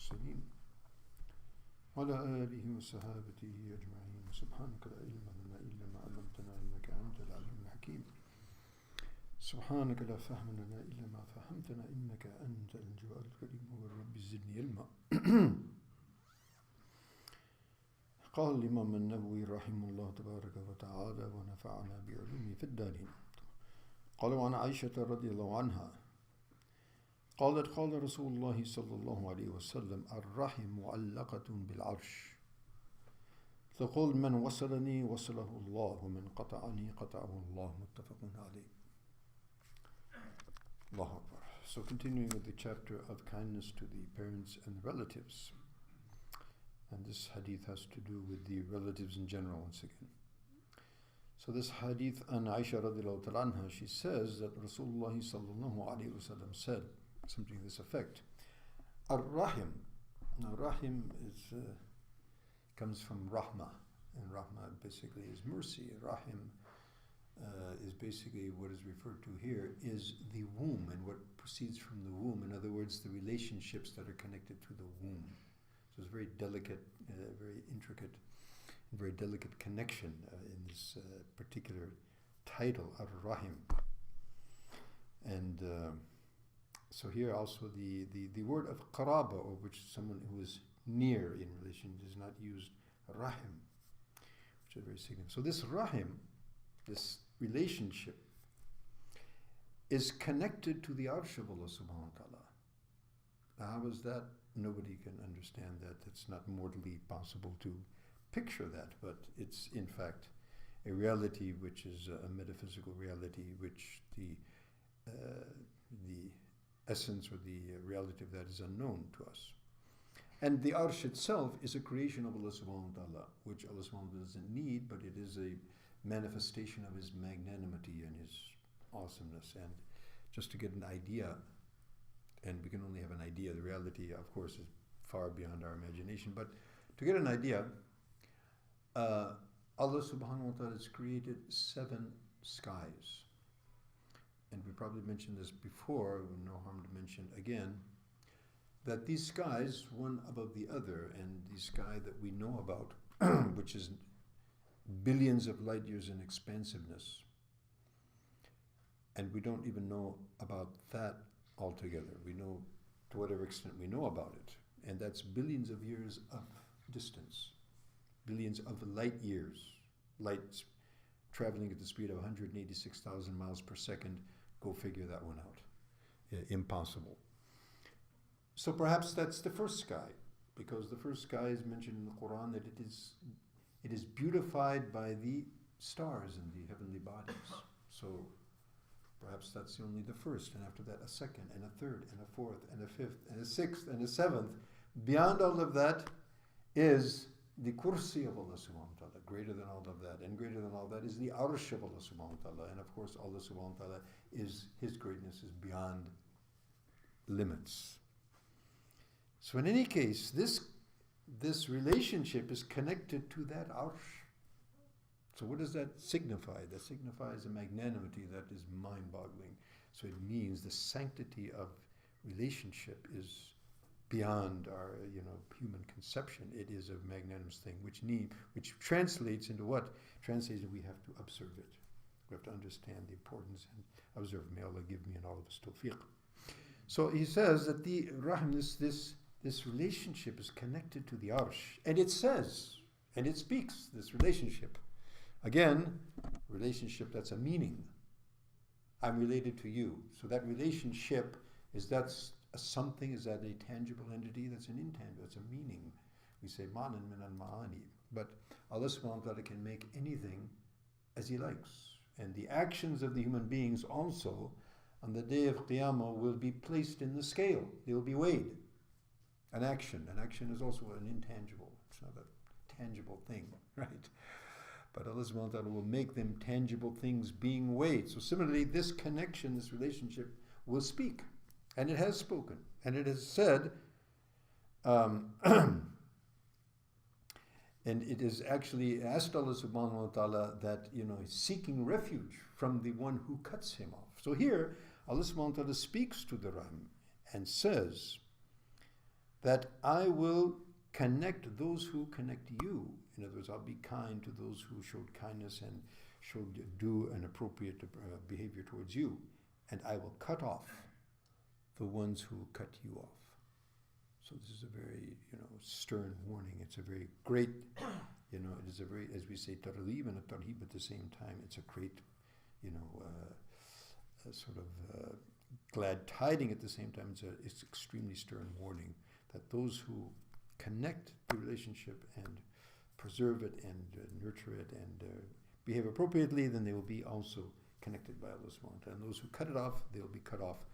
المرسلين وعلى آله وصحابته أجمعين سبحانك لا علم لنا إلا ما علمتنا إنك أنت العليم الحكيم سبحانك لا فهم لنا إلا ما فهمتنا إنك أنت الجواد الكريم والرب زدني علما. قال الإمام النووي رحمه الله تبارك وتعالى ونفعنا بعلومه في الدارين. قال وعن عائشة رضي الله عنها قالت قال رسول الله صلى الله عليه وسلم الرحم معلقة بالعرش تقول من وصلني وصله الله ومن قطعني قطعه الله متفق عليه. Allahu Akbar. So continuing with the chapter of kindness to the parents and relatives, and this hadith has to do with the relatives in general once again. So this hadith an Aisha radiallahu ta'ala anha, she says that Rasulullah sallallahu alayhi wasallam said something to this effect. Ar-Rahim. Now Rahim is comes from Rahma, and Rahma basically is mercy. Rahim is basically what is referred to here is the womb and what proceeds from the womb. In other words, the relationships that are connected to the womb. So it's very delicate, very intricate, and very delicate connection in this particular title, Ar-Rahim. And so here also the word of qaraba, or which someone who is near in relation, is not used rahim, which is very significant. So this rahim, this relationship, is connected to the arsh of Allah subhanahu wa ta'ala. Now how is that? Nobody can understand that. It's not mortally possible to picture that, but it's in fact a reality which is a metaphysical reality, which the essence or the reality of that is unknown to us. And the arsh itself is a creation of Allah subhanahu wa ta'ala, which Allah subhanahu wa ta'ala doesn't need, but it is a manifestation of His magnanimity and His awesomeness. And just to get an idea, and we can only have an idea, the reality of course is far beyond our imagination, but to get an idea, Allah subhanahu wa ta'ala has created 7 skies. And we probably mentioned this before, no harm to mention again, that these skies, one above the other, and the sky that we know about, which is billions of light years in expansiveness, and we don't even know about that altogether. We know to whatever extent we know about it, and that's billions of years of distance, billions of light years, light traveling at the speed of 186,000 miles per second. Go figure that one out. Impossible. So perhaps that's the first sky, because the first sky is mentioned in the Quran that it is beautified by the stars and the heavenly bodies. So perhaps that's only the first, and after that a second, and a third, and a fourth, and a fifth, and a sixth, and a seventh. Beyond all of that is the kursi of Allah subhanahu wa ta'ala, greater than all of that, and greater than all that is the arsh of Allah subhanahu wa ta'ala, and of course Allah subhanahu wa ta'ala is, His greatness is beyond limits. So in any case, this relationship is connected to that arsh. So what does that signify? That signifies a magnanimity that is mind-boggling. So it means the sanctity of relationship is beyond our human conception. It is a magnanimous thing which translates into what? Translates that we have to observe it. We have to understand the importance and observe. May Allah give me and all of us tawfiq. So he says that the rahim, this relationship is connected to the arsh, and it says, and it speaks, this relationship. Again, relationship, that's a meaning. I'm related to you. So that relationship, is that a something? Is that a tangible entity? That's an intangible, it's a meaning. We say ma'nan min al-ma'ani. But Allah subhanahu wa ta'ala can make anything as He likes. And the actions of the human beings also, on the day of Qiyamah, will be placed in the scale. They will be weighed. An action is also an intangible. It's not a tangible thing, right? But Allah subhanahu wa ta'ala will make them tangible things being weighed. So similarly, this connection, this relationship will speak. And it has spoken. And it has said, and it is actually asked Allah subhanahu wa ta'ala that, he's seeking refuge from the one who cuts him off. So here, Allah subhanahu wa ta'ala speaks to the Rahim and says that I will connect those who connect you. In other words, I'll be kind to those who showed kindness and showed do an appropriate behavior towards you, and I will cut off the ones who cut you off. So this is a very, stern warning. It's a very great, it is a very, as we say, targhib and a tarhib at the same time. It's a great, a sort of glad tiding at the same time. It's extremely stern warning that those who connect the relationship and preserve it and nurture it and behave appropriately, then they will be also connected by Allah subhanahu wa ta'ala. And those who cut it off, they will be cut off